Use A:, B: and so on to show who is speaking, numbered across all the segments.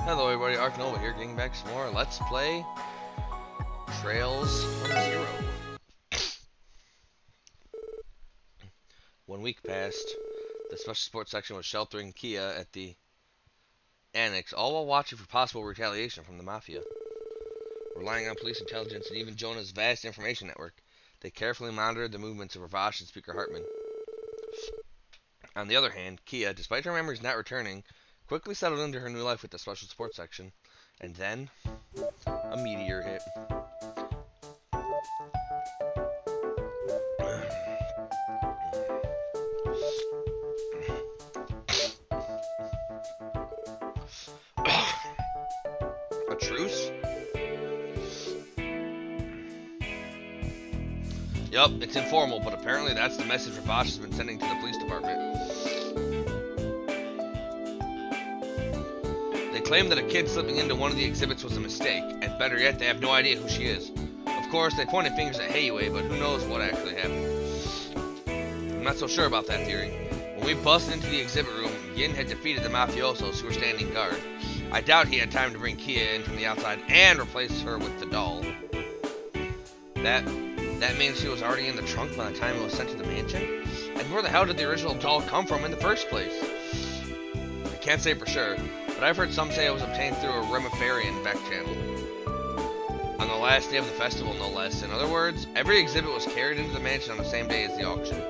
A: Hello everybody, Arkanova here, getting back some more Let's Play Trails from Zero. 1 week passed. The special sports section was sheltering Kia at the annex, all while watching for possible retaliation from the Mafia. Relying on police intelligence and even Jonah's vast information network, they carefully monitored the movements of Ravash and Speaker Hartman. On the other hand, Kia, despite her memories not returning, quickly settled into her new life with the special sports section. And then, a meteor hit. A truce? Yup, it's informal, but apparently that's the message Ravash has been sending to the police department. They claim that a kid slipping into one of the exhibits was a mistake, and better yet, they have no idea who she is. Of course, they pointed fingers at Heiwei, but who knows what actually happened. I'm not so sure about that theory. When we busted into the exhibit room, Yin had defeated the mafiosos who were standing guard. I doubt he had time to bring Kia in from the outside and replace her with the doll. That means she was already in the trunk by the time it was sent to the mansion? And where the hell did the original doll come from in the first place? I can't say for sure, but I've heard some say it was obtained through a Remifarian back channel. On the last day of the festival, no less. In other words, every exhibit was carried into the mansion on the same day as the auction.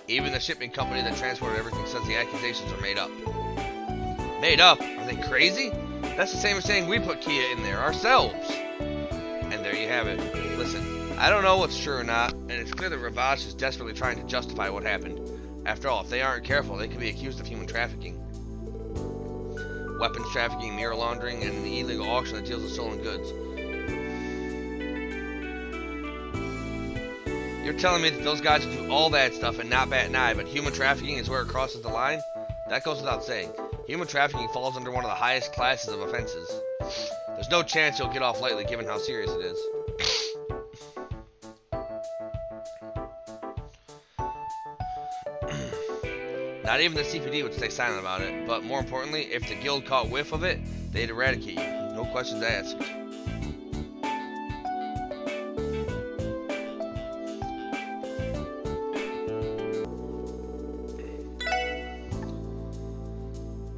A: Even the shipping company that transported everything says the accusations are made up. Made up? Are they crazy? That's the same as saying we put Kia in there ourselves. And there you have it. Listen, I don't know what's true or not, and it's clear that Ravash is desperately trying to justify what happened. After all, if they aren't careful, they could be accused of human trafficking. Weapons trafficking, mirror laundering, and the illegal auction that deals with stolen goods. You're telling me that those guys do all that stuff and not bat an eye, but human trafficking is where it crosses the line? That goes without saying. Human trafficking falls under one of the highest classes of offenses. There's no chance you'll get off lightly given how serious it is. Not even the CPD would stay silent about it, but more importantly, if the guild caught whiff of it, they'd eradicate you. No questions asked.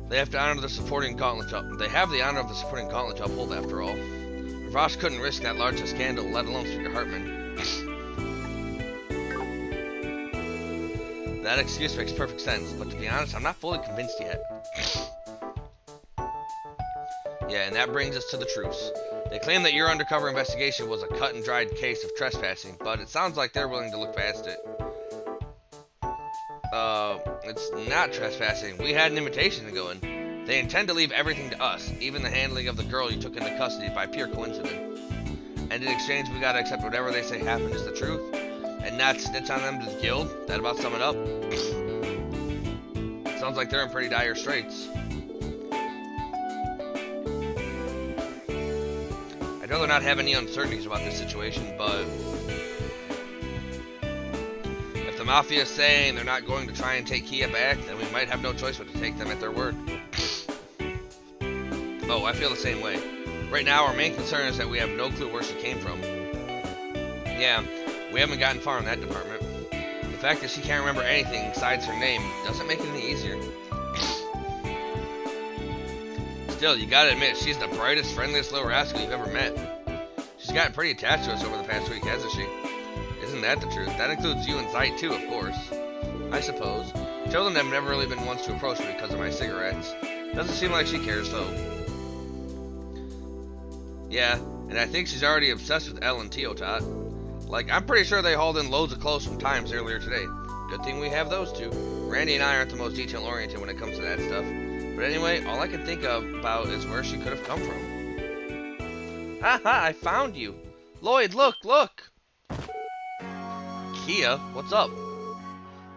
A: They have to honor the supporting gauntlet job. They have the honor of the supporting gauntlet job hold, after all. Ravash couldn't risk that large a scandal, let alone Speaker Hartman. That excuse makes perfect sense, but to be honest, I'm not fully convinced yet. Yeah, and that brings us to the truce. They claim that your undercover investigation was a cut and dried case of trespassing, but it sounds like they're willing to look past it. It's not trespassing. We had an invitation to go in. They intend to leave everything to us, even the handling of the girl you took into custody by pure coincidence. And in exchange, we gotta accept whatever they say happened is the truth, and not snitch on them to the guild. That about sum it up? Sounds like they're in pretty dire straits. I'd rather not have any uncertainties about this situation, but if the Mafia is saying they're not going to try and take Kia back, then we might have no choice but to take them at their word. Oh, I feel the same way. Right now, our main concern is that we have no clue where she came from. Yeah, we haven't gotten far in that department. The fact that she can't remember anything besides her name doesn't make it any easier. Still, you gotta admit, she's the brightest, friendliest little rascal you've ever met. She's gotten pretty attached to us over the past week, hasn't she? Isn't that the truth? That includes you and Zeit too, of course. I suppose. Children have never really been ones to approach me because of my cigarettes. Doesn't seem like she cares, though. Yeah, and I think she's already obsessed with Elle and Teotot. Like, I'm pretty sure they hauled in loads of clothes from Times earlier today. Good thing we have those two. Randy and I aren't the most detail-oriented when it comes to that stuff. But anyway, all I can think about is where she could have come from. Haha, I found you! Lloyd, look, look! Kia, what's up?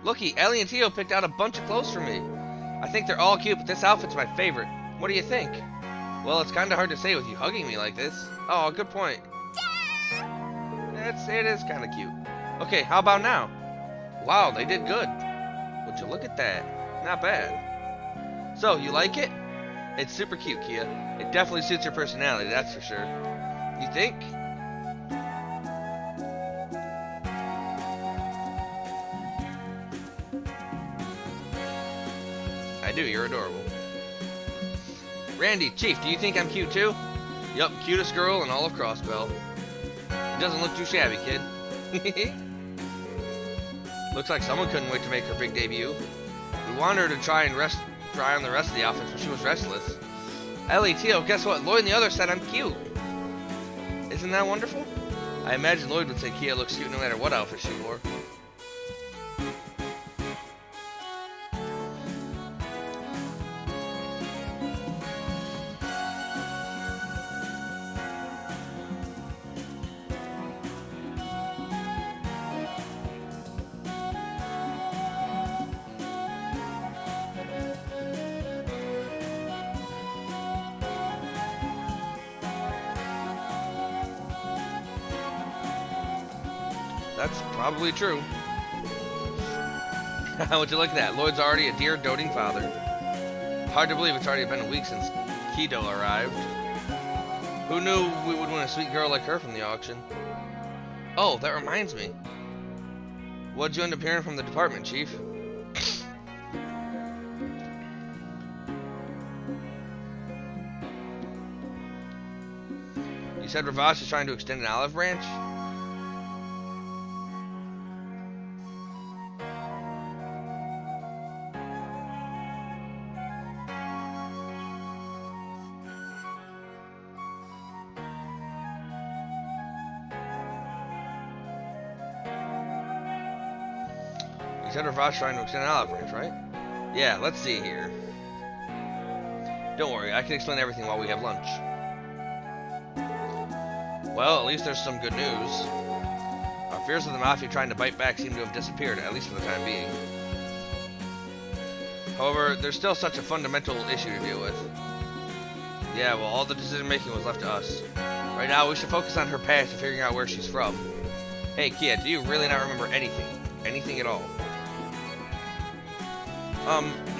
A: Looky, Ellie and Teo picked out a bunch of clothes for me. I think they're all cute, but this outfit's my favorite. What do you think? Well, it's kinda hard to say with you hugging me like this. Oh, good point. It is kinda cute. Okay, how about now? Wow, they did good. Would you look at that? Not bad. So, you like it? It's super cute, Kia. It definitely suits your personality, that's for sure. You think? I do, you're adorable. Randy, Chief, do you think I'm cute too? Yup, cutest girl in all of Crossbell. It doesn't look too shabby, kid. Looks like someone couldn't wait to make her big debut. We wanted her to try on the rest of the outfits, but she was restless. Ellie, Tio, guess what? Lloyd and the others said I'm cute. Isn't that wonderful? I imagine Lloyd would say Kia looks cute no matter what outfit she wore. That's probably true. Would you look at that? Lloyd's already a dear, doting father. Hard to believe it's already been a week since Kido arrived. Who knew we would win a sweet girl like her from the auction? Oh, that reminds me. What'd you end up hearing from the department, Chief? You said Ravash is trying to extend an olive branch? You said Ravash trying to extend an olive branch, right? Yeah, let's see here. Don't worry, I can explain everything while we have lunch. Well, at least there's some good news. Our fears of the Mafia trying to bite back seem to have disappeared, at least for the time being. However, there's still such a fundamental issue to deal with. Yeah, well, all the decision making was left to us. Right now, we should focus on her past and figuring out where she's from. Hey, Kia, do you really not remember anything? Anything at all?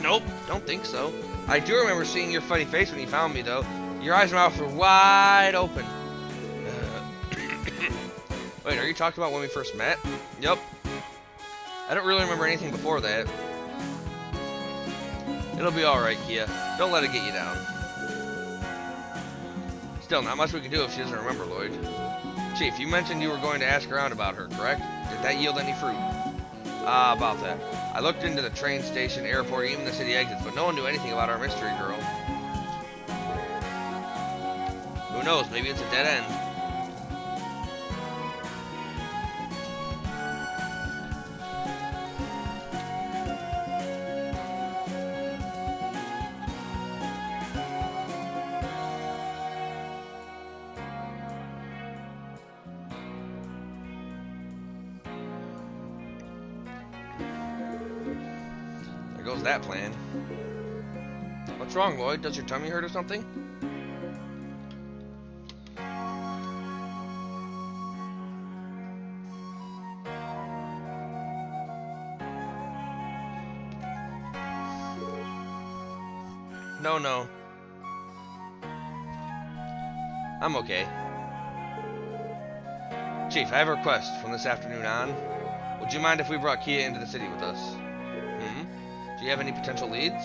A: Nope, don't think so. I do remember seeing your funny face when you found me, though. Your eyes and mouth were wide open. Wait, are you talking about when we first met? Yep. I don't really remember anything before that. It'll be alright, Kia. Don't let it get you down. Still, not much we can do if she doesn't remember, Lloyd. Chief, you mentioned you were going to ask around about her, correct? Did that yield any fruit? About that. I looked into the train station, airport, even the city exits, but no one knew anything about our mystery girl. Who knows, maybe it's a dead end. Goes that plan. What's wrong, Lloyd? Does your tummy hurt or something? No. I'm okay. Chief, I have a request from this afternoon on. Would you mind if we brought Kia into the city with us? Do you have any potential leads?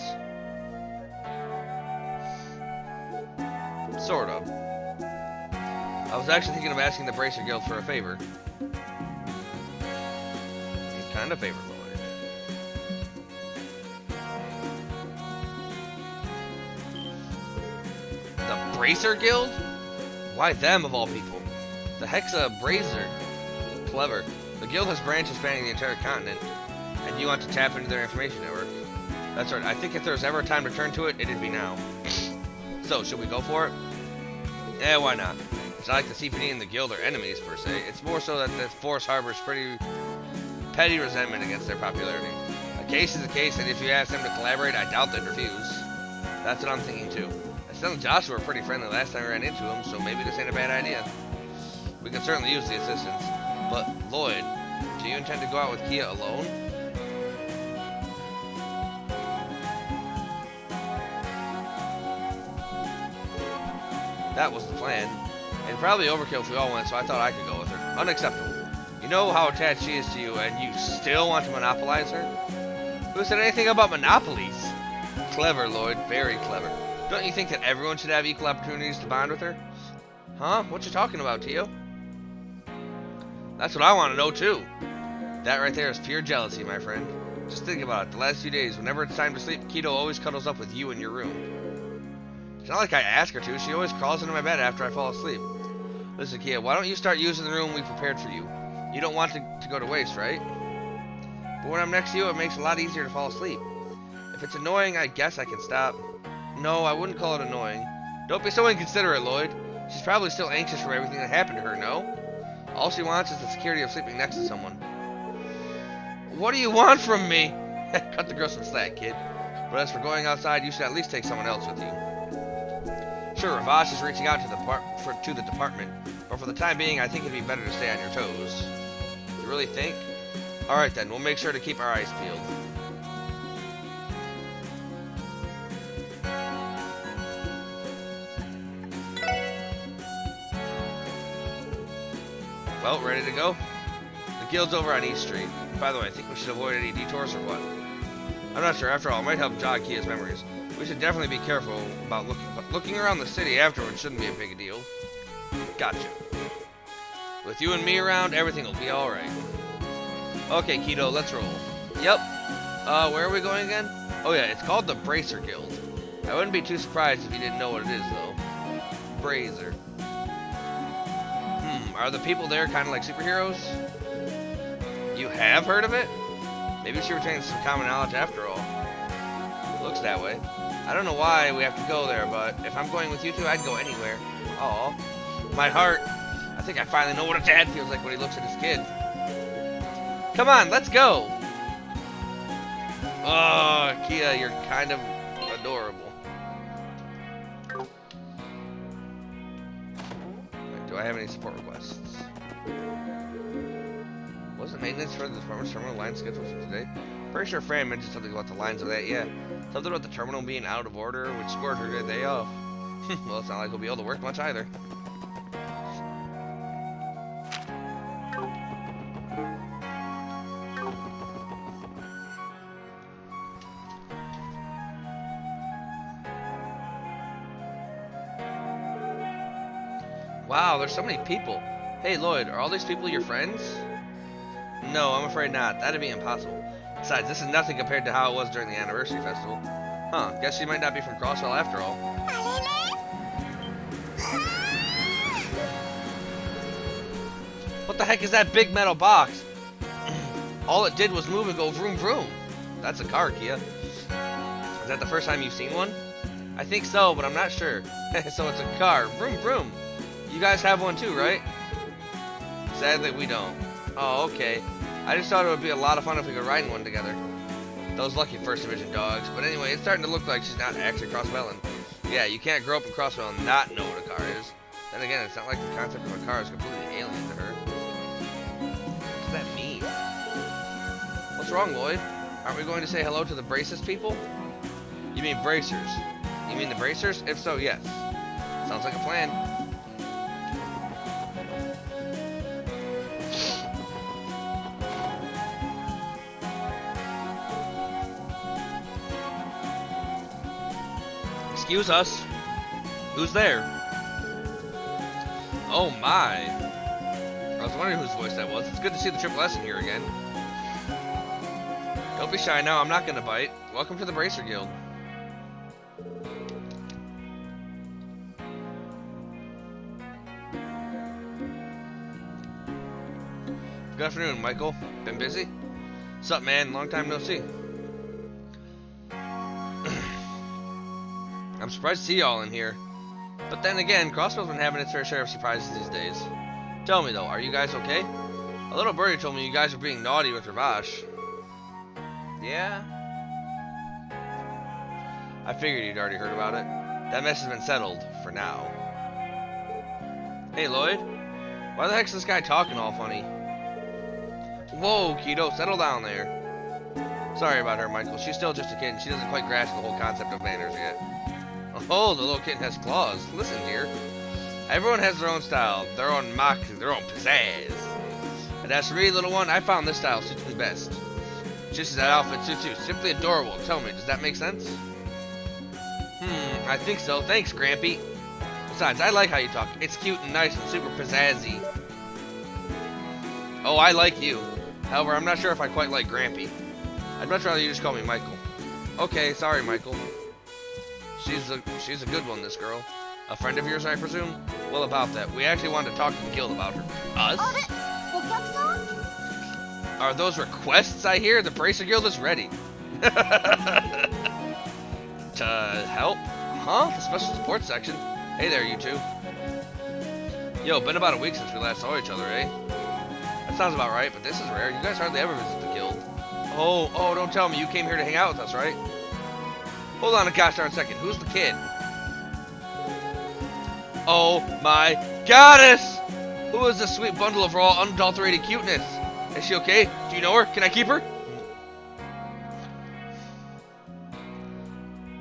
A: Sort of. I was actually thinking of asking the Bracer Guild for a favor. What kind of favor, Lloyd? The Bracer Guild? Why them, of all people? The heck's a Bracer? Clever. The guild has branches spanning the entire continent, and you want to tap into their information network. That's right, I think if there's ever a time to turn to it, it'd be now. So, should we go for it? Eh, why not? It's not like the CPD and the guild are enemies, per se. It's more so that the force harbors pretty petty resentment against their popularity. A case is a case, and if you ask them to collaborate, I doubt they'd refuse. That's what I'm thinking, too. Estelle and Joshua were pretty friendly last time we ran into them, so maybe this ain't a bad idea. We can certainly use the assistance. But, Lloyd, do you intend to go out with Kia alone? That was the plan. And probably overkill if we all went, so I thought I could go with her. Unacceptable. You know how attached she is to you, and you still want to monopolize her? Who said anything about monopolies? Clever, Lloyd. Very clever. Don't you think that everyone should have equal opportunities to bond with her? Huh? What you talking about, Tio? That's what I want to know, too. That right there is pure jealousy, my friend. Just think about it. The last few days, whenever it's time to sleep, Keto always cuddles up with you in your room. It's not like I ask her to. She always crawls into my bed after I fall asleep. Listen, Kia, why don't you start using the room we prepared for you? You don't want to go to waste, right? But when I'm next to you, it makes it a lot easier to fall asleep. If it's annoying, I guess I can stop. No, I wouldn't call it annoying. Don't be so inconsiderate, Lloyd. She's probably still anxious for everything that happened to her, no? All she wants is the security of sleeping next to someone. What do you want from me? Cut the girl some slack, kid. But as for going outside, you should at least take someone else with you. Sure, Ravash is reaching out to the department, but for the time being, I think it'd be better to stay on your toes. You really think? Alright then, we'll make sure to keep our eyes peeled. Well, ready to go? The guild's over on East Street. By the way, I think we should avoid any detours or what? I'm not sure. After all, it might help jog Kia's memories. We should definitely be careful about looking around the city afterwards shouldn't be a big deal. Gotcha. With you and me around, everything will be alright. Okay, Keto, let's roll. Yep. Where are we going again? Oh yeah, it's called the Bracer Guild. I wouldn't be too surprised if you didn't know what it is, though. Bracer. Are the people there kind of like superheroes? You have heard of it? Maybe she retains some common knowledge after all. Looks that way. I don't know why we have to go there, but if I'm going with you two, I'd go anywhere. Aw. My heart. I think I finally know what a dad feels like when he looks at his kid. Come on, let's go! Oh, Kia, you're kind of adorable. Wait, do I have any support requests? Wasn't maintenance for the farmer's terminal line scheduled for today? Pretty sure Fran mentioned something about the lines of that, yeah. Something about the terminal being out of order, which scored her day off. Well, it's not like we'll be able to work much either. Wow, there's so many people. Hey Lloyd, are all these people your friends? No, I'm afraid not. That'd be impossible. Besides, this is nothing compared to how it was during the anniversary festival. Huh, guess she might not be from Crossville after all. What the heck is that big metal box? All it did was move and go vroom vroom. That's a car, Kia. Is that the first time you've seen one? I think so, but I'm not sure. So it's a car. Vroom vroom. You guys have one too, right? Sadly, we don't. Oh, okay. I just thought it would be a lot of fun if we could ride in one together. Those lucky First Division dogs. But anyway, it's starting to look like she's not actually Crossbellin. Yeah, you can't grow up in Crossville and not know what a car is. Then again, it's not like the concept of a car is completely alien to her. What does that mean? What's wrong, Lloyd? Aren't we going to say hello to the Braces people? You mean Bracers? You mean the Bracers? If so, yes. Sounds like a plan. Excuse us. Who's there? Oh my. I was wondering whose voice that was. It's good to see the Triple S in here again. Don't be shy now, I'm not gonna bite. Welcome to the Bracer Guild. Good afternoon, Michael. Been busy? Sup, man? Long time no see. I'm surprised to see y'all in here. But then again, Crossville's been having its fair share of surprises these days. Tell me though, are you guys okay? A little birdie told me you guys were being naughty with Ravash. Yeah? I figured you'd already heard about it. That mess has been settled, for now. Hey Lloyd, why the heck's this guy talking all funny? Whoa, Keto, settle down there. Sorry about her, Michael. She's still just a kid and she doesn't quite grasp the whole concept of manners yet. Oh, the little kitten has claws. Listen, dear. Everyone has their own style, their own moxie, their own pizzazz. And as for me, little one, I found this style suits me best. Just as that outfit suits you. Simply adorable. Tell me, does that make sense? I think so. Thanks, Grampy. Besides, I like how you talk. It's cute and nice and super pizzazzy. Oh, I like you. However, I'm not sure if I quite like Grampy. I'd much rather you just call me Michael. Okay, sorry, Michael. She's a good one, this girl. A friend of yours, I presume? Well, about that. We actually wanted to talk to the guild about her. Us? Are those requests I hear? The Bracer Guild is ready. To help? Huh? The special support section? Hey there, you two. Yo, been about a week since we last saw each other, eh? That sounds about right, but this is rare. You guys hardly ever visit the guild. Oh, don't tell me you came here to hang out with us, right? Hold on a gosh darn second. Who's the kid? Oh my goddess! Who is this sweet bundle of raw, unadulterated cuteness? Is she okay? Do you know her? Can I keep her?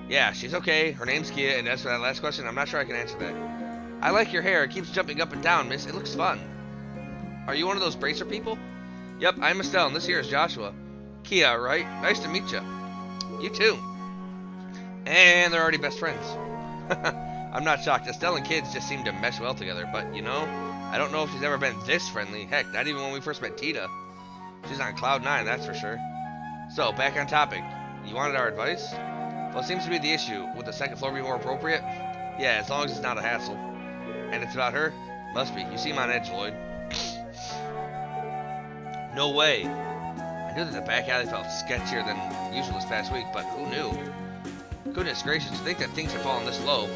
A: Yeah, she's okay. Her name's Kia, and as for that last question, I'm not sure I can answer that. I like your hair. It keeps jumping up and down, miss. It looks fun. Are you one of those bracer people? Yep, I'm Estelle, and this here is Joshua. Kia, right? Nice to meet you. You too. And they're already best friends. I'm not shocked. Estelle and kids just seem to mesh well together, but, you know, I don't know if she's ever been this friendly. Heck, not even when we first met Tita. She's on cloud 9, that's for sure. So, back on topic. You wanted our advice? Well, it seems to be the issue. Would the second floor be more appropriate? Yeah, as long as it's not a hassle. And it's about her? Must be. You seem on edge, Lloyd. No way. I knew that the back alley felt sketchier than usual this past week, but who knew? Goodness gracious, to think that things have fallen this low.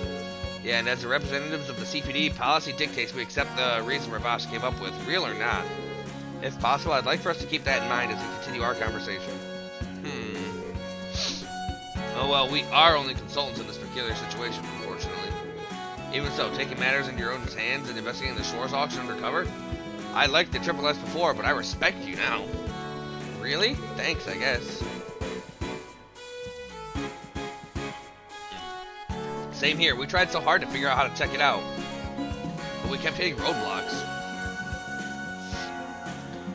A: Yeah, and as the representatives of the CPD, policy dictates we accept the reason Ravash came up with, real or not. If possible, I'd like for us to keep that in mind as we continue our conversation. Oh well, we are only consultants in this peculiar situation, unfortunately. Even so, taking matters into your own hands and investigating the Shores auction undercover? I liked the Triple S before, but I respect you now. Really? Thanks, I guess. Same here. We tried so hard to figure out how to check it out, but we kept hitting roadblocks.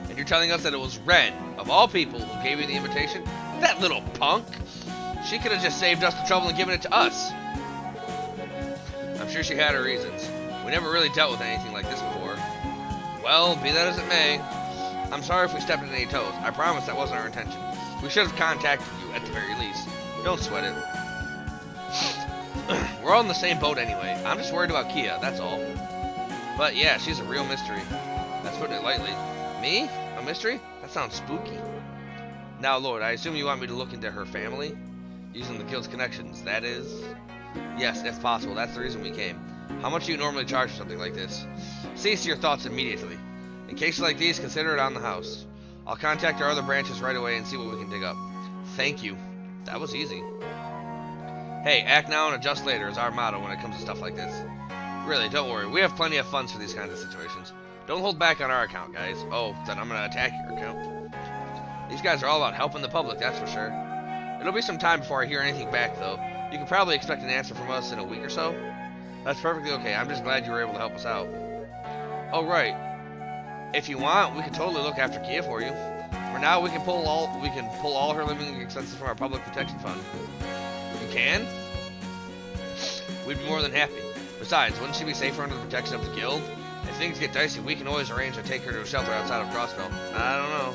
A: And you're telling us that it was Ren, of all people, who gave you the invitation? That little punk! She could have just saved us the trouble and given it to us. I'm sure she had her reasons. We never really dealt with anything like this before. Well, be that as it may, I'm sorry if we stepped on any toes. I promise that wasn't our intention. We should have contacted you at the very least. Don't sweat it. We're all in the same boat anyway. I'm just worried about Kia, that's all. But yeah, she's a real mystery. That's putting it lightly. Me? A mystery? That sounds spooky. Now, Lord, I assume you want me to look into her family? Using the guild's connections, that is? Yes, if possible. That's the reason we came. How much do you normally charge for something like this? Cease your thoughts immediately. In cases like these, consider it on the house. I'll contact our other branches right away and see what we can dig up. Thank you. That was easy. Hey, act now and adjust later is our motto when it comes to stuff like this. Really, don't worry. We have plenty of funds for these kinds of situations. Don't hold back on our account, guys. Oh, then I'm going to attack your account. These guys are all about helping the public, that's for sure. It'll be some time before I hear anything back, though. You can probably expect an answer from us in a week or so. That's perfectly okay. I'm just glad you were able to help us out. Oh, right. If you want, we can totally look after Kia for you. For now, we can pull all her living expenses from our public protection fund. You can? We'd be more than happy. Besides, wouldn't she be safer under the protection of the guild? If things get dicey, we can always arrange to take her to a shelter outside of Crossbell. I don't know.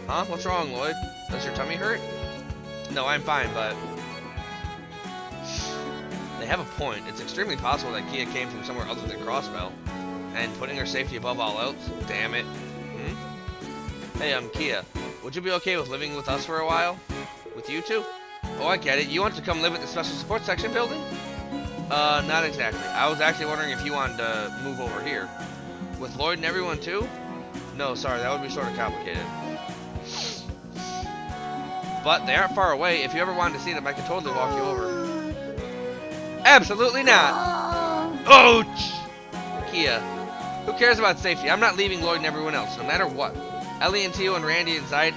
A: Huh? What's wrong, Lloyd? Does your tummy hurt? No, I'm fine, but... They have a point. It's extremely possible that Kia came from somewhere other than Crossbell. And putting her safety above all else? Damn it. Hey, Kia. Would you be okay with living with us for a while? With you two? Oh, I get it. You want to come live at the Special Support Section building? Not exactly. I was actually wondering if you wanted to move over here. With Lloyd and everyone too? No, sorry, that would be sort of complicated. But they aren't far away. If you ever wanted to see them, I could totally walk you over. Absolutely not! Ouch! Kia, who cares about safety? I'm not leaving Lloyd and everyone else, no matter what. Ellie and Tio and Randy inside,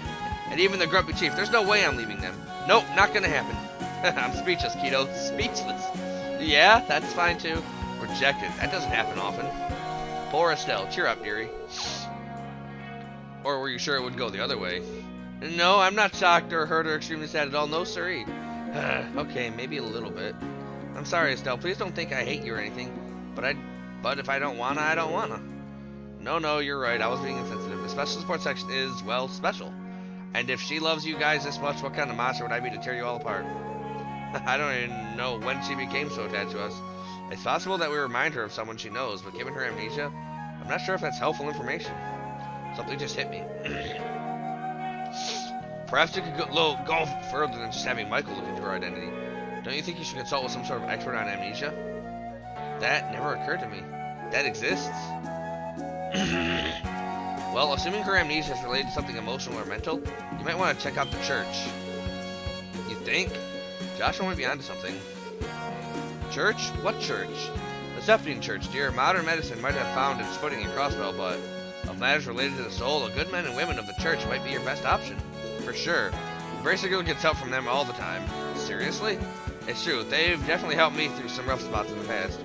A: and even the grumpy chief. There's no way I'm leaving them. Nope, not gonna happen. I'm speechless, Keto. Speechless. Yeah, that's fine too. We're rejected. That doesn't happen often. Poor Estelle. Cheer up, dearie. Or were you sure it would go the other way? No, I'm not shocked or hurt or extremely sad at all. No, siree. Okay, maybe a little bit. I'm sorry, Estelle. Please don't think I hate you or anything. But if I don't wanna, I don't wanna. No, you're right. I was being insensitive. The special support section is, well, special. And if she loves you guys this much, what kind of monster would I be to tear you all apart? I don't even know when she became so attached to us. It's possible that we remind her of someone she knows, but given her amnesia, I'm not sure if that's helpful information. Something just hit me. Perhaps you could go further than just having Michael look into her identity. Don't you think you should consult with some sort of expert on amnesia? That never occurred to me. That exists? Well, assuming her amnesia is related to something emotional or mental, you might want to check out the church. You think? Joshua might be onto something. Church? What church? The Septian Church, dear. Modern medicine might have found its footing in Crossbell, but of matters related to the soul, the good men and women of the church might be your best option. For sure. Bracer Guild gets help from them all the time. Seriously? It's true. They've definitely helped me through some rough spots in the past.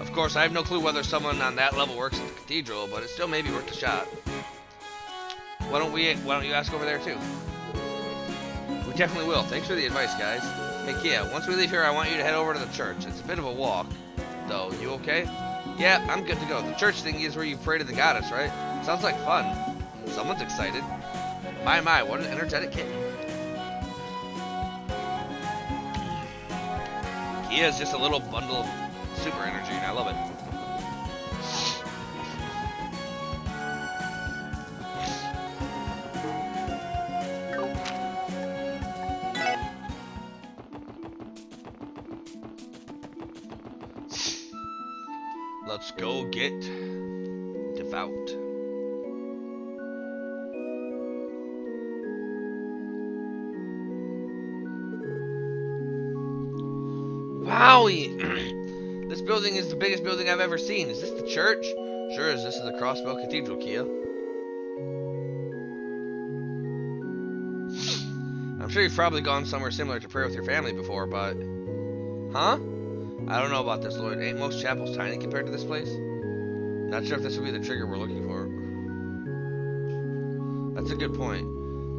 A: Of course, I have no clue whether someone on that level works at the cathedral, but it still may be worth a shot. Why don't you ask over there too? We definitely will. Thanks for the advice, guys. Hey, Kia, once we leave here, I want you to head over to the church. It's a bit of a walk, though. You okay? Yeah, I'm good to go. The church thing is where you pray to the goddess, right? Sounds like fun. Someone's excited. My, what an energetic kitten. Kia is just a little bundle of super energy, and I love it. Let's go get devout. Wowie! This building is the biggest building I've ever seen. Is this the church? Sure is. This is the Crossbell Cathedral, Kia. I'm sure you've probably gone somewhere similar to pray with your family before, but... Huh? I don't know about this, Lloyd. Ain't most chapels tiny compared to this place? Not sure if this would be the trigger we're looking for. That's a good point.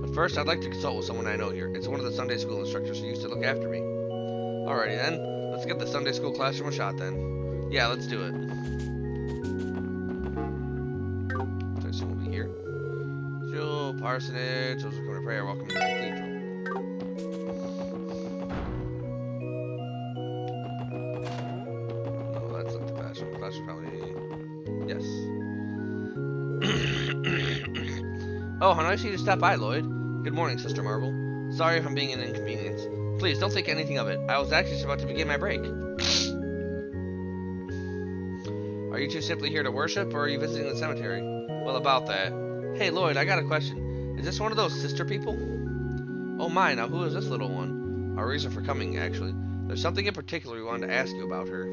A: But first, I'd like to consult with someone I know here. It's one of the Sunday school instructors who used to look after me. Alrighty then. Let's get the Sunday school classroom a shot then. Yeah, let's do it. So I assume we'll be here. Jewel, parsonage, those who come to prayer, welcome to the cathedral. No, that's not the classroom. The classroom probably... Yes. Oh, how nice of you to stop by, Lloyd. Good morning, Sister Marble. Sorry if I'm being an inconvenience. Please, don't think anything of it. I was actually just about to begin my break. Are you two simply here to worship, or are you visiting the cemetery? Well, about that. Hey, Lloyd, I got a question. Is this one of those sister people? Oh my, now who is this little one? Our reason for coming, actually. There's something in particular we wanted to ask you about her.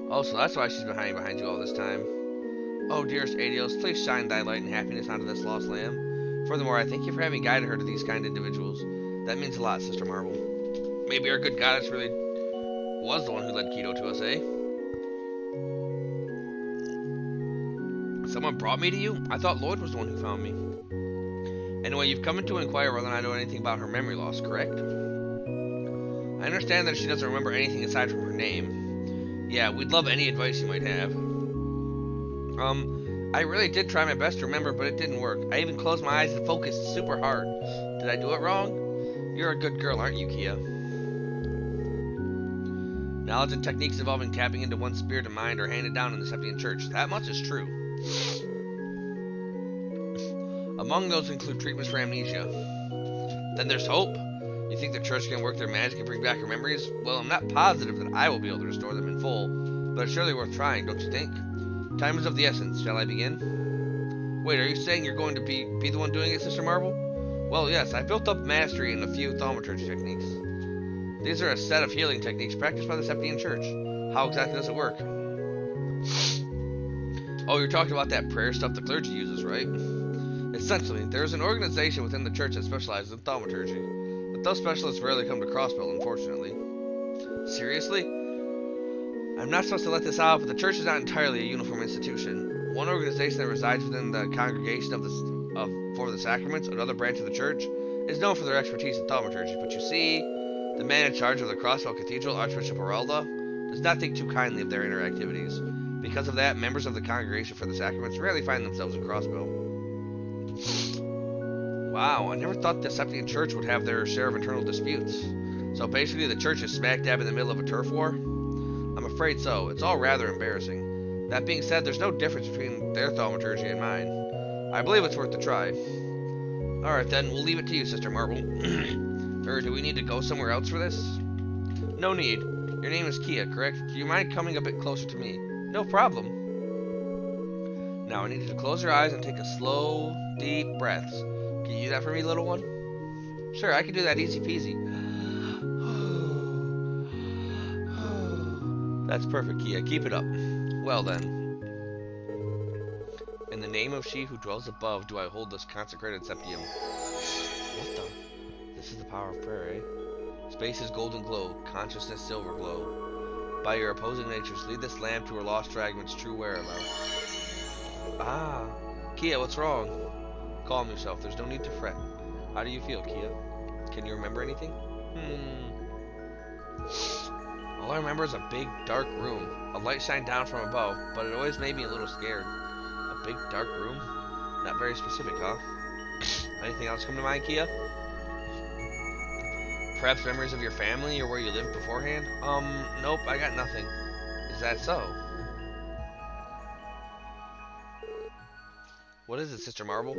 A: Oh, so that's why she's been hiding behind you all this time. Oh, dearest Adios, please shine thy light and happiness onto this lost lamb. Furthermore, I thank you for having guided her to these kind individuals. That means a lot, Sister Marble. Maybe our good goddess really was the one who led Keto to us, eh? Someone brought me to you? I thought Lloyd was the one who found me. Anyway, you've come in to inquire whether I know anything about her memory loss, correct? I understand that she doesn't remember anything aside from her name. Yeah, we'd love any advice you might have. I really did try my best to remember, but it didn't work. I even closed my eyes and focused super hard. Did I do it wrong? You're a good girl, aren't you, Kia? Knowledge and techniques involving tapping into one's spirit and mind are handed down in the Septian Church. That much is true. Among those include treatments for amnesia. Then there's hope. You think the church can work their magic and bring back your memories? Well, I'm not positive that I will be able to restore them in full, but it's surely worth trying, don't you think? Time is of the essence. Shall I begin? Wait, are you saying you're going to be the one doing it, Sister Marble? Well, yes, I built up mastery in a few thaumaturgy techniques. These are a set of healing techniques practiced by the Septian Church. How exactly does it work? Oh, you're talking about that prayer stuff the clergy uses, right? Essentially, there is an organization within the church that specializes in thaumaturgy. But those specialists rarely come to Crossbell, unfortunately. Seriously? I'm not supposed to let this out, but the church is not entirely a uniform institution. One organization that resides within the congregation for the sacraments, another branch of the church, is known for their expertise in thaumaturgy. But you see, the man in charge of the Crossbell Cathedral, Archbishop Oralda, does not think too kindly of their inner activities. Because of that, members of the congregation for the sacraments rarely find themselves in Crossbell. Wow, I never thought the Septian Church would have their share of internal disputes. So basically the church is smack dab in the middle of a turf war? I'm afraid so. It's all rather embarrassing. That being said, there's no difference between their thaumaturgy and mine. I believe it's worth a try. Alright then, we'll leave it to you, Sister Marble. Or do we need to go somewhere else for this? No need. Your name is Kia, correct? Do you mind coming a bit closer to me? No problem. Now I need you to close your eyes and take a slow, deep breaths. Can you do that for me, little one? Sure, I can do that easy peasy. That's perfect, Kia. Keep it up. Well then. In the name of she who dwells above, do I hold this consecrated septium. What the? This is the power of prayer, eh? Space is golden glow, consciousness silver glow. By your opposing natures, lead this lamp to her lost fragments, true whereabouts. Ah, Kia, what's wrong? Calm yourself, there's no need to fret. How do you feel, Kia? Can you remember anything? All I remember is a big, dark room. A light shined down from above, but it always made me a little scared. A big, dark room? Not very specific, huh? Anything else come to mind, Kia? Perhaps memories of your family or where you lived beforehand? Nope, I got nothing. Is that so? What is it, Sister Marble?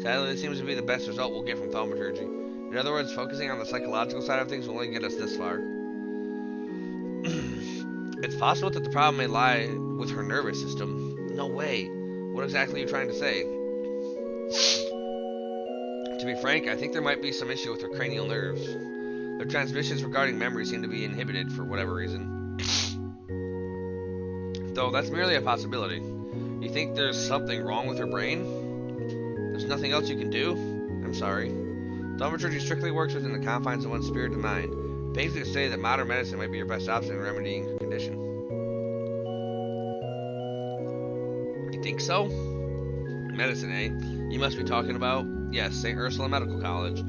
A: Sadly, this seems to be the best result we'll get from thaumaturgy. In other words, focusing on the psychological side of things will only get us this far. It's possible that the problem may lie with her nervous system. No way. What exactly are you trying to say? To be frank, I think there might be some issue with her cranial nerves. Their transmissions regarding memory seem to be inhibited for whatever reason. Though that's merely a possibility. You think there's something wrong with her brain? There's nothing else you can do? I'm sorry. Thaumaturgy strictly works within the confines of one's spirit and mind. Basically to say that modern medicine might be your best option in remedying her condition. You think so? Medicine, eh? You must be talking about, yes, St. Ursula Medical College.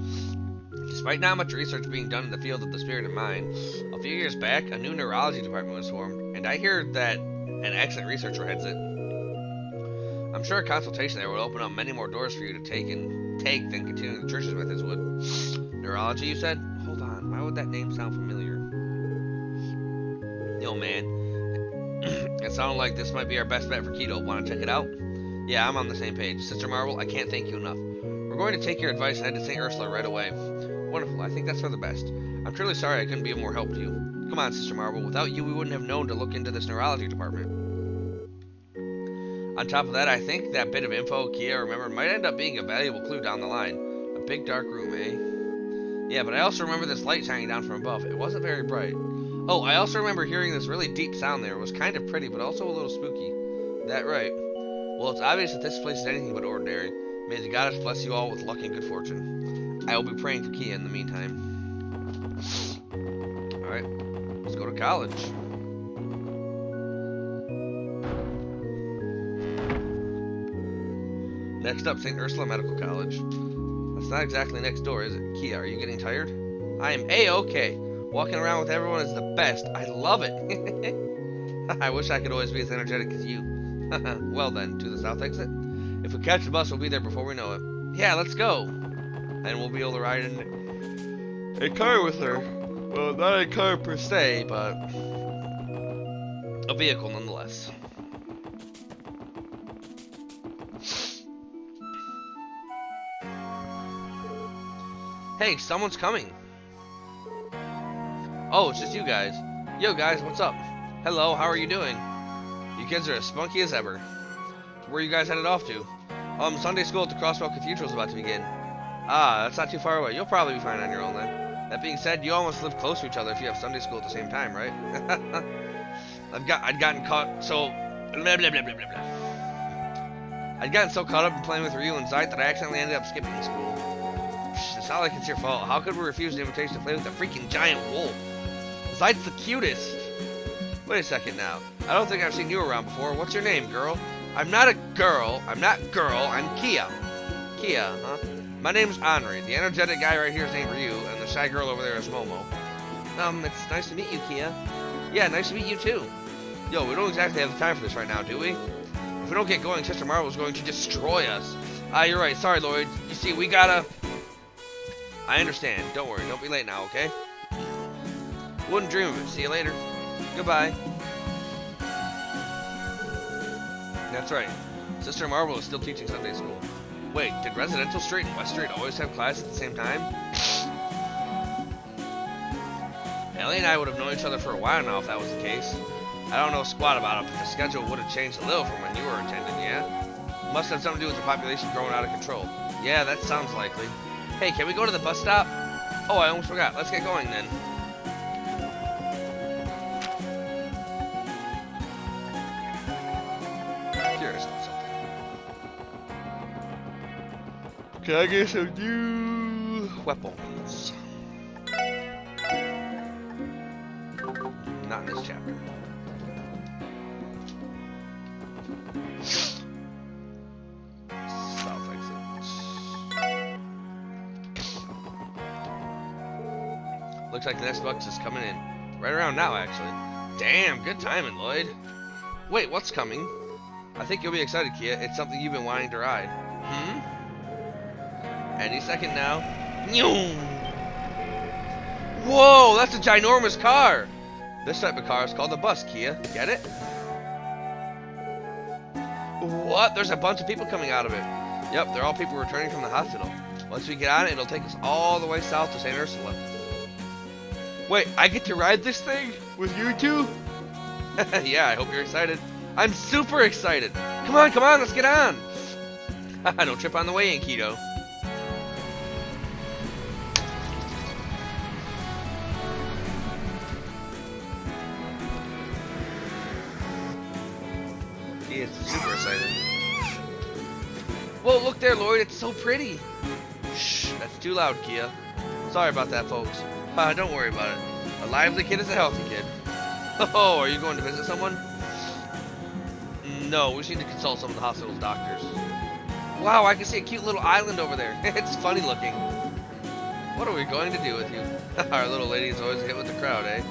A: Despite not much research being done in the field of the spirit and mind, a few years back, a new neurology department was formed, and I hear that an excellent researcher heads it. I'm sure a consultation there would open up many more doors for you to take than continuing the church's methods would. Neurology, you said? Hold on, why would that name sound familiar? Yo, man. It sounded like this might be our best bet for keto. Want to check it out? Yeah, I'm on the same page. Sister Marble, I can't thank you enough. We're going to take your advice and head to St. Ursula right away. Wonderful, I think that's for the best. I'm truly sorry I couldn't be of more help to you. Come on, Sister Marble. Without you, we wouldn't have known to look into this neurology department. On top of that, I think that bit of info Kia remembered might end up being a valuable clue down the line. A big dark room, eh? Yeah, but I also remember this light shining down from above. It wasn't very bright. Oh, I also remember hearing this really deep sound there. It was kind of pretty, but also a little spooky. That right. Well, it's obvious that this place is anything but ordinary. May the goddess bless you all with luck and good fortune. I will be praying for Kia in the meantime. Alright, let's go to college. Next up, St. Ursula Medical College. That's not exactly next door, is it? Kia, are you getting tired? I am A-okay. Walking around with everyone is the best. I love it. I wish I could always be as energetic as you. Well then, to the south exit? If we catch the bus, we'll be there before we know it. Yeah, let's go. And we'll be able to ride in a car with her. Well, not a car per se, but a vehicle nonetheless. Hey, someone's coming. Oh, it's just you guys. Yo guys, what's up? Hello, how are you doing? You kids are as spunky as ever. Where are you guys headed off to? Sunday school at the Crossbell Cathedral is about to begin. Ah, that's not too far away. You'll probably be fine on your own then. That being said, you almost live close to each other if you have Sunday school at the same time, right? I'd gotten caught so blah, blah, blah, blah, blah. I'd gotten so caught up in playing with Ryu and Zeit that I accidentally ended up skipping school. This It's not like it's your fault. How could we refuse an invitation to play with a freaking giant wolf? Zeit's the cutest. Wait a second now. I don't think I've seen you around before. What's your name, girl? I'm not a girl. I'm Kia. Kia, huh? My name's Henri. The energetic guy right here is named Ryu, and the shy girl over there is Momo. It's nice to meet you, Kia. Yeah, nice to meet you too. Yo, we don't exactly have the time for this right now, do we? If we don't get going, Sister Marvel is going to destroy us. You're right. Sorry, Lloyd. You see, we gotta... I understand. Don't worry. Don't be late now, okay? Wouldn't dream of it. See you later. Goodbye. That's right. Sister Marvel is still teaching Sunday school. Wait, did Residential Street and West Street always have class at the same time? Ellie and I would have known each other for a while now if that was the case. I don't know squat about it, but the schedule would have changed a little from when you were attending, yeah? Must have something to do with the population growing out of control. Yeah, that sounds likely. Hey, can we go to the bus stop? Oh, I almost forgot. Let's get going then. Curious about something. Can I get some new weapons? Not in this chapter. South exit. Looks like the next box is coming in. Right around now, actually. Damn, good timing, Lloyd. Wait, what's coming? I think you'll be excited, Kia. It's something you've been wanting to ride. Any second now. Whoa, that's a ginormous car! This type of car is called a bus, Kia. Get it? What? There's a bunch of people coming out of it. Yep, they're all people returning from the hospital. Once we get on it, it'll take us all the way south to St. Ursula. Wait, I get to ride this thing? With you two? Yeah, I hope you're excited. I'm super excited. Come on, let's get on. Don't trip on the way in, Keto. He is super excited. Whoa, look there, Lloyd. It's so pretty. Shh, that's too loud, Kia. Sorry about that, folks. Don't worry about it. A lively kid is a healthy kid. Oh, are you going to visit someone? No, we just need to consult some of the hospital's doctors. Wow, I can see a cute little island over there. It's funny looking. What are we going to do with you? Our little lady is always a hit with the crowd, eh?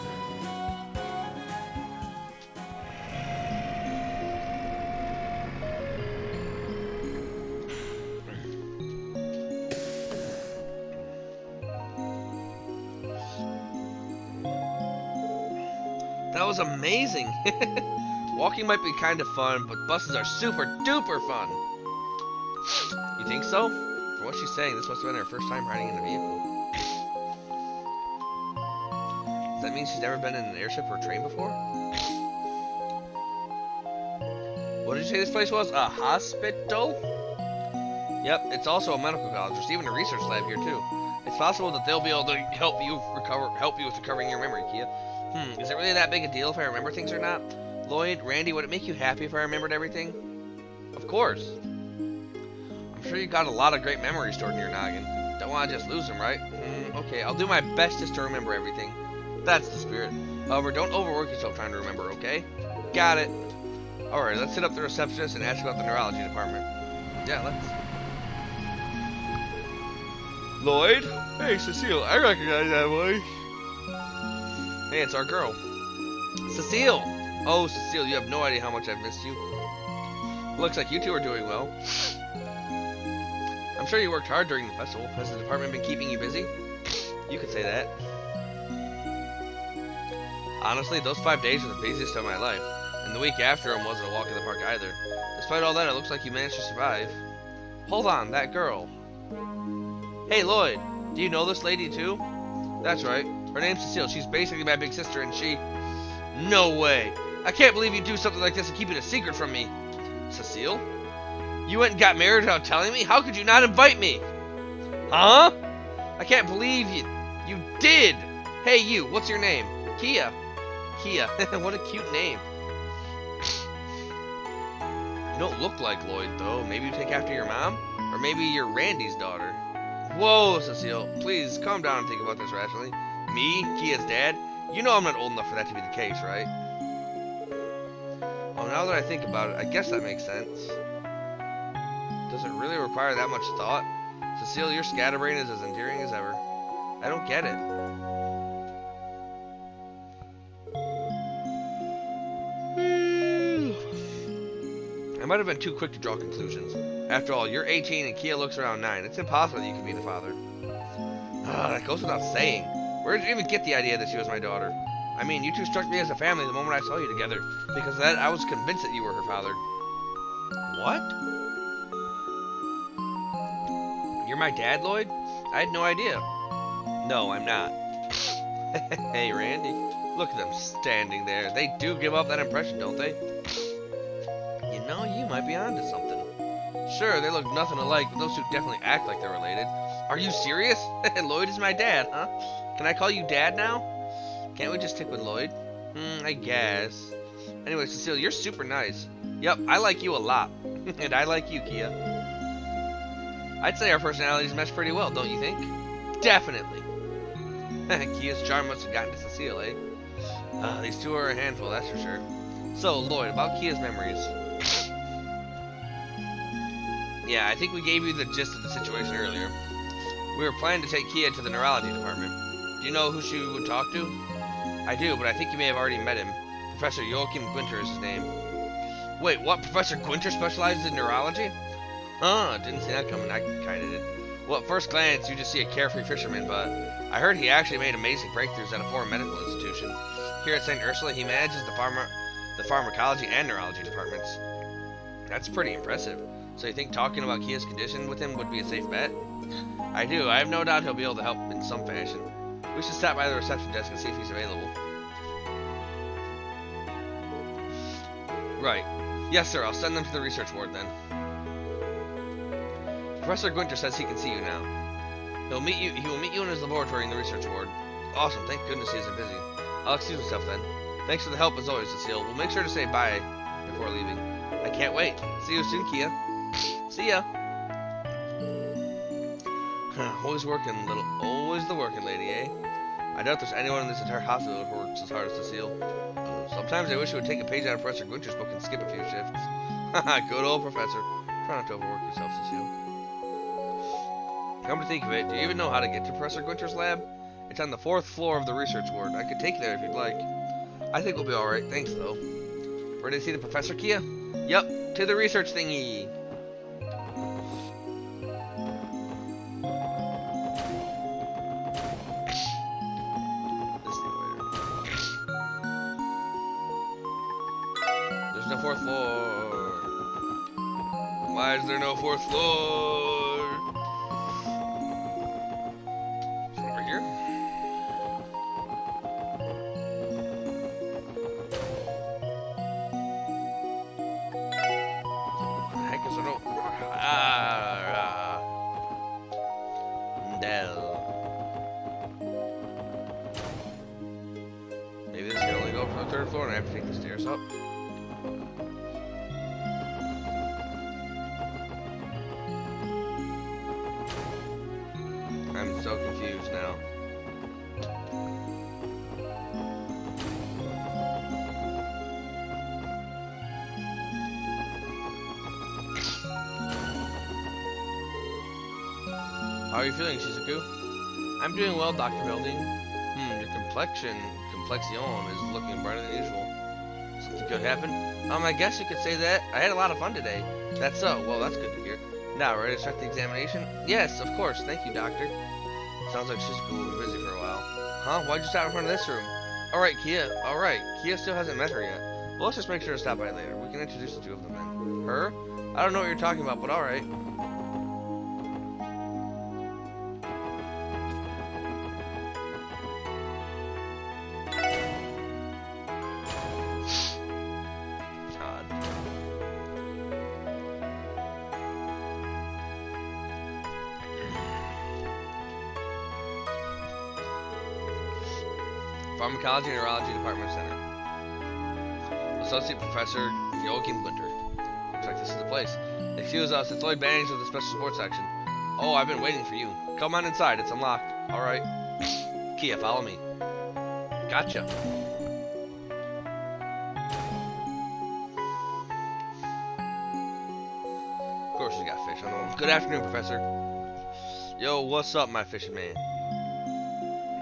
A: That was amazing. Walking might be kind of fun, but buses are super duper fun. You think so? From what she's saying, this must have been her first time riding in a vehicle. Does that mean she's never been in an airship or a train before? What did you say this place was? A hospital? Yep, it's also a medical college. There's even a research lab here too. It's possible that they'll be able to help you with recovering your memory, Kia. Is it really that big a deal if I remember things or not? Lloyd, Randy, would it make you happy if I remembered everything? Of course. I'm sure you got a lot of great memories stored in your noggin. Don't want to just lose them, right? Okay, I'll do my bestest to remember everything. That's the spirit. However, don't overwork yourself trying to remember, okay? Got it. Alright, let's hit up the receptionist and ask about the neurology department. Yeah, let's. Lloyd? Hey, Cecile, I recognize that voice. Hey, it's our girl. Cecile! Oh, Cecile, you have no idea how much I've missed you. Looks like you two are doing well. I'm sure you worked hard during the festival. Has the department been keeping you busy? You could say that. Honestly, those 5 days were the busiest of my life. And the week after them wasn't a walk in the park either. Despite all that, it looks like you managed to survive. Hold on, that girl. Hey, Lloyd, do you know this lady too? That's right. Her name's Cecile. She's basically my big sister, and she... No way! I can't believe you do something like this and keep it a secret from me. Cecile? You went and got married without telling me? How could you not invite me? Huh? I can't believe you did! Hey, you, what's your name? Kia. Kia. What a cute name. You don't look like Lloyd, though. Maybe you take after your mom? Or maybe you're Randy's daughter. Whoa, Cecile, please calm down and think about this rationally. Me, Kia's dad? You know I'm not old enough for that to be the case, right? Well, now that I think about it, I guess that makes sense. Does it really require that much thought? Cecile, your scatterbrain is as endearing as ever. I don't get it. I might have been too quick to draw conclusions. After all, you're 18 and Kia looks around 9. It's impossible that you can be the father. That goes without saying. Where did you even get the idea that she was my daughter? I mean, you two struck me as a family the moment I saw you together. Because of that, I was convinced that you were her father. What? You're my dad, Lloyd? I had no idea. No, I'm not. Hey, Randy. Look at them standing there. They do give off that impression, don't they? You know, you might be onto something. Sure, they look nothing alike, but those two definitely act like they're related. Are you serious? Lloyd is my dad, huh? Can I call you Dad now? Can't we just stick with Lloyd? I guess. Anyway, Cecile, you're super nice. Yep, I like you a lot. And I like you, Kia. I'd say our personalities mesh pretty well, don't you think? Definitely. Kia's charm must have gotten to Cecile, eh? These two are a handful, that's for sure. So, Lloyd, about Kia's memories. Yeah, I think we gave you the gist of the situation earlier. We were planning to take Kia to the neurology department. Do you know who she would talk to? I do, but I think you may have already met him. Professor Joachim Gwinter is his name. Wait, what? Professor Gwinter specializes in neurology? Huh, didn't see that coming. I kinda did. Well, at first glance, you just see a carefree fisherman, but I heard he actually made amazing breakthroughs at a foreign medical institution. Here at St. Ursula, he manages the pharmacology and neurology departments. That's pretty impressive. So you think talking about Kia's condition with him would be a safe bet? I do. I have no doubt he'll be able to help in some fashion. We should stop by the reception desk and see if he's available. Right. Yes, sir. I'll send them to the research ward then. Professor Gwinter says he can see you now. He will meet you in his laboratory in the research ward. Awesome. Thank goodness he isn't busy. I'll excuse myself then. Thanks for the help as always, Cecile. We'll make sure to say bye before leaving. I can't wait. See you soon, Kia. See ya. Always the working lady, eh? I doubt there's anyone in this entire hospital who works as hard as Cecile. Sometimes I wish you would take a page out of Professor Gwinter's book and skip a few shifts. Haha, good old professor. Try not to overwork yourself, Cecile. Come to think of it, do you even know how to get to Professor Gwinter's lab? It's on the 4th floor of the research ward. I could take you there if you'd like. I think we'll be alright, thanks though. Ready to see the professor, Kia? Yup, to the research thingy. There's no 4th floor. Why is there no 4th floor? Is it over here? What the heck is there no? Maybe this can only go from the 3rd floor and I have to take the stairs up. I'm so confused now. How are you feeling, Shizuku? I'm doing well, Dr. Belding. Your complexion is looking brighter than usual. Something good happened? I guess you could say that. I had a lot of fun today. That's so. Well, that's good to hear. Now, ready to start the examination? Yes, of course. Thank you, Doctor. Sounds like Shizuku will be busy for a while. Huh? Why'd you stop in front of this room? Alright, Kia. Alright. Kia still hasn't met her yet. Well, let's just make sure to stop by later. We can introduce the two of them then. Her? I don't know what you're talking about, but alright. Pharmacology and Neurology Department Center. Associate Professor Joachim Gwinter. Looks like this is the place. Excuse us, it's Lloyd Bannings of the Special Sports Section. Oh, I've been waiting for you. Come on inside, it's unlocked. Alright. Kia, follow me. Gotcha. Of course you got fish on the wall. Good afternoon, Professor. Yo, what's up, my fishing man?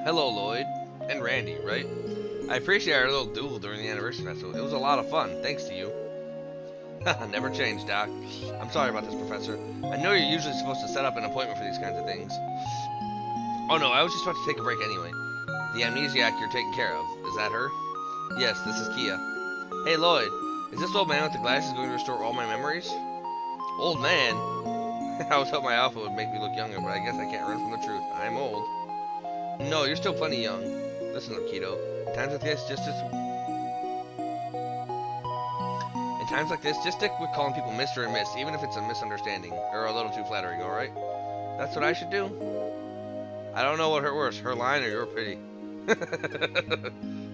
A: Hello, Lloyd. And Randy, right? I appreciate our little duel during the anniversary festival. It was a lot of fun, thanks to you. Never changed, Doc. I'm sorry about this, Professor. I know you're usually supposed to set up an appointment for these kinds of things. Oh no, I was just about to take a break anyway. The amnesiac you're taking care of. Is that her? Yes, this is Kia. Hey, Lloyd. Is this old man with the glasses going to restore all my memories? Old man? I was hoping my outfit would make me look younger, but I guess I can't run from the truth. I'm old. No, you're still plenty young. Listen up, Keto. In times like this, just stick with calling people Mr. and Miss, even if it's a misunderstanding, or a little too flattering, alright? That's what I should do? I don't know what hurt worse, her line or your pity.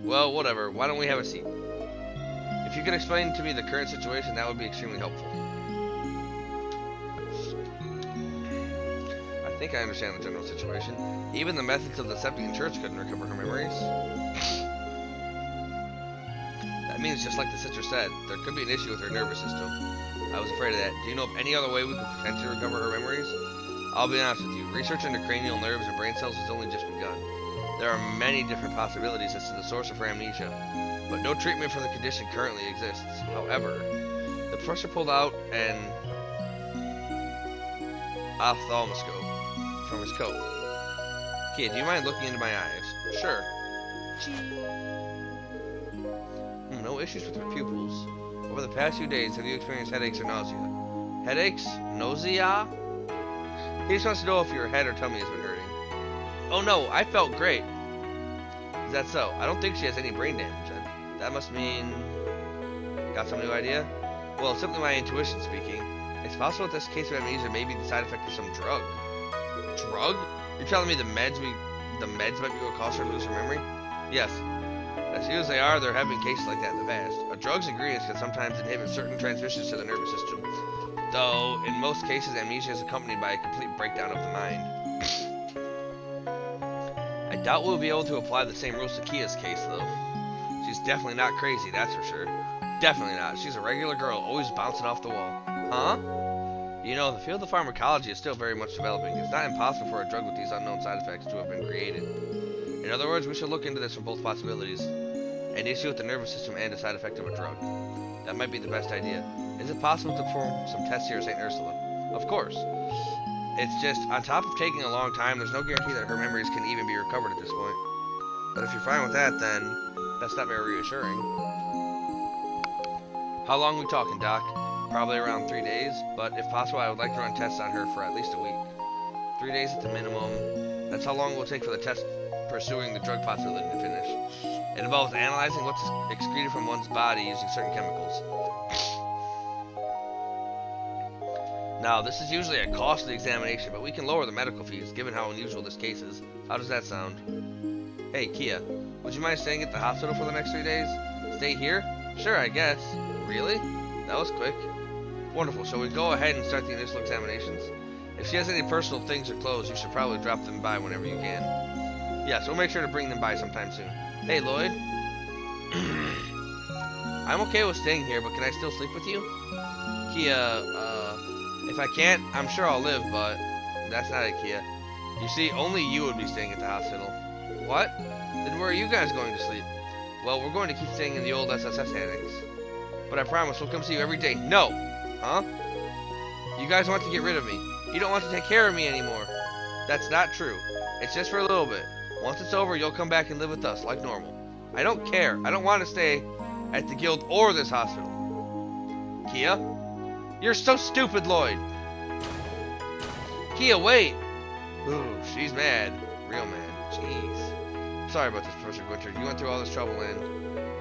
A: Well, whatever. Why don't we have a seat? If you could explain to me the current situation, that would be extremely helpful. I think I understand the general situation. Even the methods of the Septian Church couldn't recover her memories. That means, just like the sister said, there could be an issue with her nervous system. I was afraid of that. Do you know of any other way we could potentially recover her memories? I'll be honest with you, research into cranial nerves and brain cells has only just begun. There are many different possibilities as to the source of her amnesia, but no treatment for the condition currently exists. However, the professor pulled out an ophthalmoscope from his coat. Kid, do you mind looking into my eyes? Sure. No issues with your pupils. Over the past few days, have you experienced headaches or nausea? Headaches? Nausea? He just wants to know if your head or tummy has been hurting. Oh no, I felt great. Is that so? I don't think she has any brain damage then. That must mean... Got some new idea? Well, simply my intuition speaking. It's possible that this case of amnesia may be the side effect of some drug. Drug? You're telling me the meds might be what caused her to lose her memory? Yes. As few as they are, there have been cases like that in the past. A drug's ingredients can sometimes inhibit certain transmissions to the nervous system. Though, in most cases, amnesia is accompanied by a complete breakdown of the mind. I doubt we'll be able to apply the same rules to Kia's case, though. She's definitely not crazy, that's for sure. Definitely not. She's a regular girl, always bouncing off the wall. Huh? You know, the field of pharmacology is still very much developing. It's not impossible for a drug with these unknown side effects to have been created. In other words, we should look into this from both possibilities. An issue with the nervous system and a side effect of a drug. That might be the best idea. Is it possible to perform some tests here at St. Ursula? Of course. It's just, on top of taking a long time, there's no guarantee that her memories can even be recovered at this point. But if you're fine with that, then that's not very reassuring. How long are we talking, Doc? Probably around 3 days, but if possible, I would like to run tests on her for at least a week. 3 days at the minimum. That's how long it will take for the test pursuing the drug possibility to finish. It involves analyzing what's excreted from one's body using certain chemicals. Now, this is usually a costly examination, but we can lower the medical fees, given how unusual this case is. How does that sound? Hey, Kia, would you mind staying at the hospital for the next 3 days? Stay here? Sure, I guess. Really? That was quick. Wonderful, shall we go ahead and start the initial examinations? If she has any personal things or clothes, you should probably drop them by whenever you can. Yes, we'll make sure to bring them by sometime soon. Hey, Lloyd. I'm okay with staying here, but can I still sleep with you? Kia, if I can't, I'm sure I'll live, but that's not it, Kia. You see, only you would be staying at the hospital. What? Then where are you guys going to sleep? Well, we're going to keep staying in the old SSS annex. But I promise we'll come see you every day. No! Huh? You guys want to get rid of me. You don't want to take care of me anymore. That's not true. It's just for a little bit. Once it's over, you'll come back and live with us, like normal. I don't care. I don't want to stay at the guild or this hospital. Kia? You're so stupid, Lloyd. Kia, wait. Ooh, she's mad. Real mad. Jeez. Sorry about this, Professor Gwynter. You went through all this trouble and...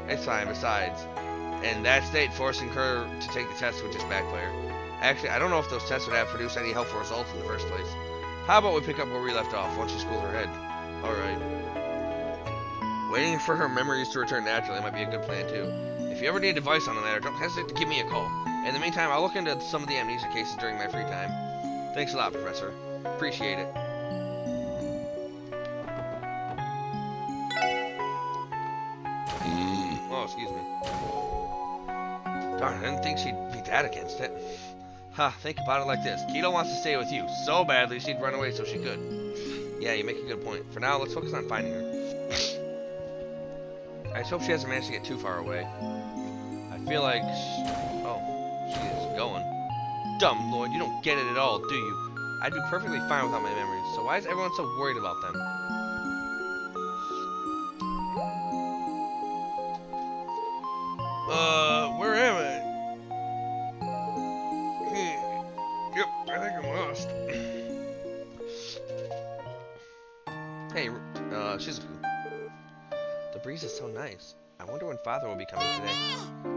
A: It's fine, besides. In that state, forcing her to take the test would just backfire. Actually, I don't know if those tests would have produced any helpful results in the first place. How about we pick up where we left off once she schools her head? Alright. Waiting for her memories to return naturally might be a good plan too. If you ever need advice on the matter, don't hesitate to give me a call. In the meantime, I'll look into some of the amnesia cases during my free time. Thanks a lot, Professor. appreciate it. Oh, excuse me. Darn, I didn't think she'd be that against it. Ha, think about it like this. Keto wants to stay with you so badly she'd run away so she could. Yeah, you make a good point. For now, let's focus on finding her. I just hope she hasn't managed to get too far away. I feel like... Oh, she is going. Dumb Lloyd, you don't get it at all, do you? I'd be perfectly fine without my memories, so why is everyone so worried about them? Where am I? Yep, I think I'm lost. Hey, Shizuku. The breeze is so nice. I wonder when Father will be coming today.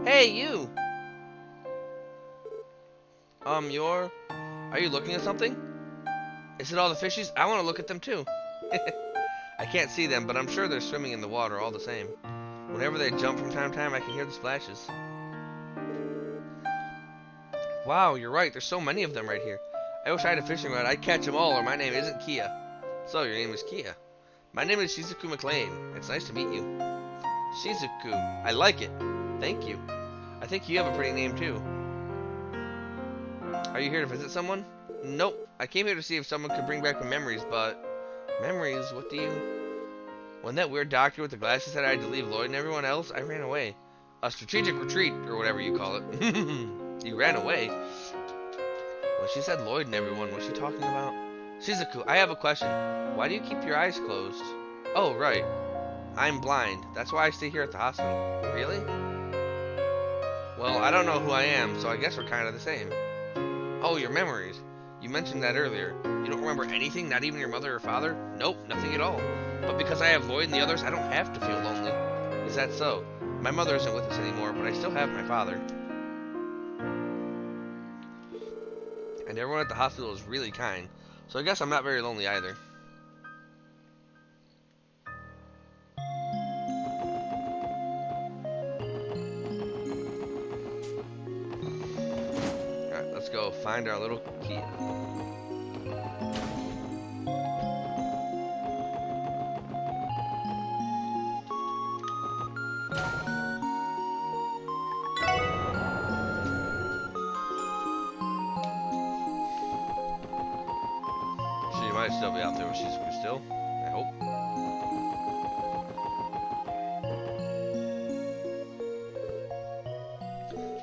A: Hey, you! Are you looking at something? Is it all the fishies? I want to look at them too. I can't see them, but I'm sure they're swimming in the water all the same. Whenever they jump from time to time, I can hear the splashes. Wow, you're right. There's so many of them right here. I wish I had a fishing rod. I'd catch them all, or my name isn't Kia. So, your name is Kia. My name is Shizuku McLean. It's nice to meet you. Shizuku. I like it. Thank you. I think you have a pretty name, too. Are you here to visit someone? Nope. I came here to see if someone could bring back my memories, but... Memories? What do you... When that weird doctor with the glasses said I had to leave Lloyd and everyone else, I ran away. A strategic retreat, or whatever you call it. You ran away? When she said Lloyd and everyone, what's she talking about? Shizuku, I have a question. Why do you keep your eyes closed? Oh, right. I'm blind. That's why I stay here at the hospital. Really? Well, I don't know who I am, so I guess we're kind of the same. Oh, your memories. You mentioned that earlier. You don't remember anything? Not even your mother or father? Nope, nothing at all. But because I have Lloyd and the others, I don't have to feel lonely. Is that so? My mother isn't with us anymore, but I still have my father. And everyone at the hospital is really kind, so I guess I'm not very lonely either. Alright, let's go find our little Kia. She might still be out there when she's still. I hope.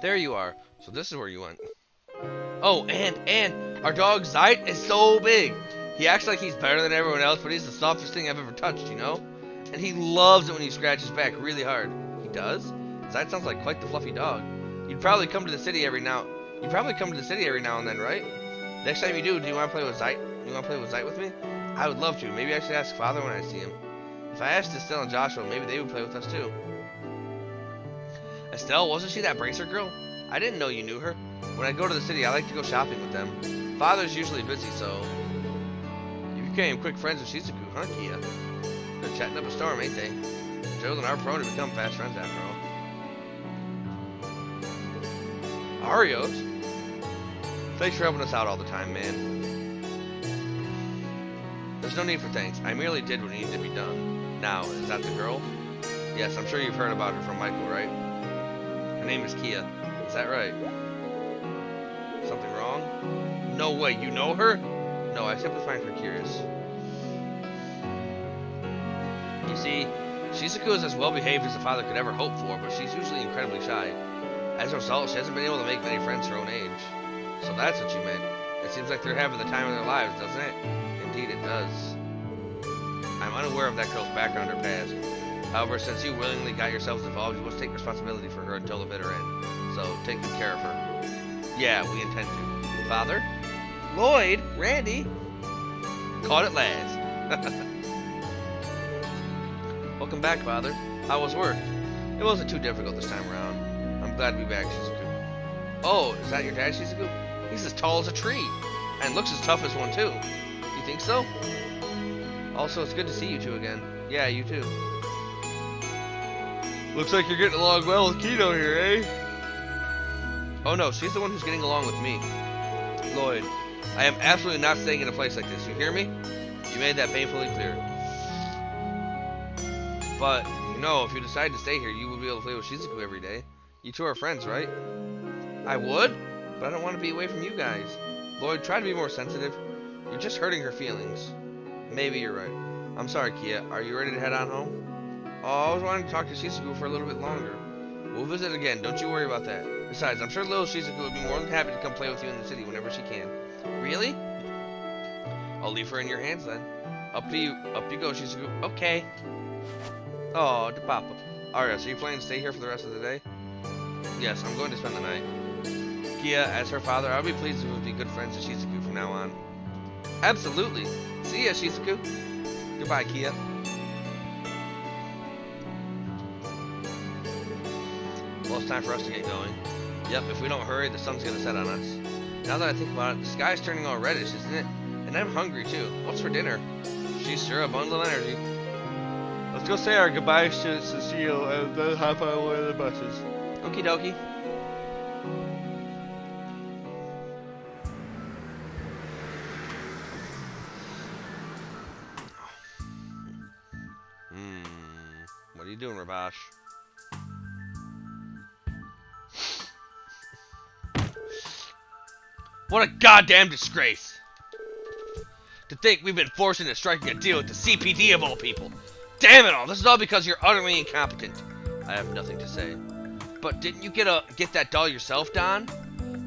A: There you are. So this is where you went. Oh, and our dog Zeit is so big. He acts like he's better than everyone else, but he's the softest thing I've ever touched, you know? And he loves it when you scratch his back really hard. He does? Zeit sounds like quite the fluffy dog. You'd probably come to the city every now and then, right? Next time you do you want to play with Zeit? You want to play with Zeit with me? I would love to. Maybe I should ask Father when I see him. If I asked Estelle and Joshua, maybe they would play with us too. Estelle, wasn't she that bracer girl? I didn't know you knew her. When I go to the city, I like to go shopping with them. Father's usually busy, so... You became quick friends with Shizuku, huh, Kia? They're chatting up a storm, ain't they? Joe and our prone to become fast friends after all. Arios? Thanks for helping us out all the time, man. There's no need for thanks. I merely did what needed to be done. Now, is that the girl? Yes, I'm sure you've heard about her from Michael, right? Her name is Kia. Is that right? Something wrong? No way, you know her? No, I simply find her curious. You see, Shizuku is as well behaved as a father could ever hope for, but she's usually incredibly shy. As a result, she hasn't been able to make many friends her own age. So that's what you meant. It seems like they're having the time of their lives, doesn't it? Indeed it does. I'm unaware of that girl's background or past. However, since you willingly got yourselves involved, you must take responsibility for her until the bitter end. So, take good care of her. Yeah, we intend to. Father? Lloyd? Randy? Caught at last. Welcome back, Father. How was work? It wasn't too difficult this time around. I'm glad to be back, Shizuku. Oh, is that your dad, Shizuku? He's as tall as a tree. And looks as tough as one, too. You think so? Also, it's good to see you two again. Yeah, you too. Looks like you're getting along well with Keto here, eh? Oh no, she's the one who's getting along with me. Lloyd, I am absolutely not staying in a place like this. You hear me? You made that painfully clear. But, you know, if you decide to stay here, you will be able to play with Shizuku every day. You two are friends, right? I would, but I don't want to be away from you guys. Lloyd, try to be more sensitive. You're just hurting her feelings. Maybe you're right. I'm sorry, Kia. Are you ready to head on home? Oh, I was wanting to talk to Shizuku for a little bit longer. We'll visit again. Don't you worry about that. Besides, I'm sure little Shizuku would be more than happy to come play with you in the city whenever she can. Really? I'll leave her in your hands then. Up to you. Up you go, Shizuku. Okay. Oh, the papa. Alright, so you plan to stay here for the rest of the day? Yes, I'm going to spend the night. Kia, as her father, I'll be pleased if we'll be good friends with Shizuku from now on. Absolutely. See ya, Shizuku. Goodbye, Kia. Well, it's time for us to get going. Yep, if we don't hurry, the sun's gonna set on us. Now that I think about it, the sky's turning all reddish, isn't it? And I'm hungry, too. What's for dinner? She's sure a bundle of energy. Let's go say our goodbyes to Cecile and then hop on one of the buses. Okie dokie. What are you doing, Rabash? What a goddamn disgrace! To think we've been forced into striking a deal with the CPD of all people. Damn it all! This is all because you're utterly incompetent. I have nothing to say. But didn't you get that doll yourself, Don?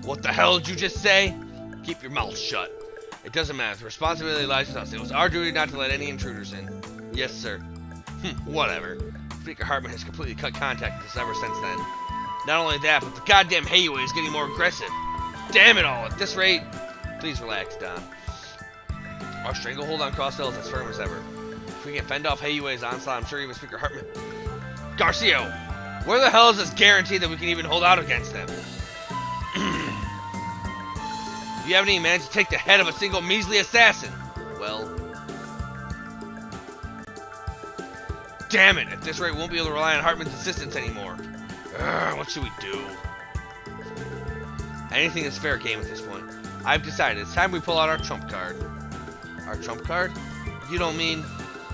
A: What the hell did you just say? Keep your mouth shut. It doesn't matter. The responsibility lies with us. It was our duty not to let any intruders in. Yes, sir. Whatever. Speaker Hartman has completely cut contact with us ever since then. Not only that, but the goddamn Hayway is getting more aggressive. Damn it all! At this rate, please relax, Don. Our stranglehold on Crossdale is as firm as ever. If we can fend off Hayway's onslaught, I'm sure even Speaker Hartman... Garcia! Where the hell is this guarantee that we can even hold out against them? You haven't even managed to take the head of a single measly assassin. Well... Damn it! At this rate, we won't be able to rely on Hartman's assistance anymore. What should we do? Anything is fair game at this point. I've decided it's time we pull out our trump card. Our trump card? You don't mean...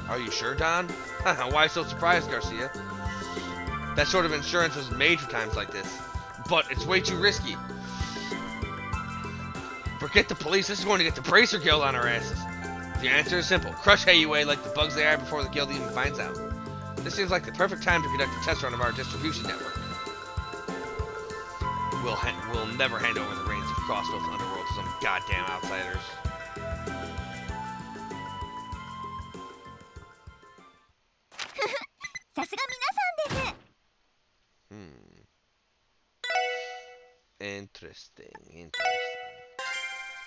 A: Are you sure, Don? Why so surprised, Garcia? That sort of insurance was made for times like this. But it's way too risky. Forget the police, this is going to get the Bracer Guild on our asses. The answer is simple. Crush Hayway like the bugs they are before the guild even finds out. This seems like the perfect time to conduct a test run of our distribution network. We'll never hand over the reins of Crossville's underworld to some goddamn outsiders. Interesting.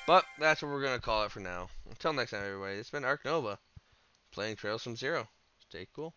A: But that's what we're gonna call it for now. Until next time, everybody. It's been Ark Nova, playing Trails from Zero. Stay cool.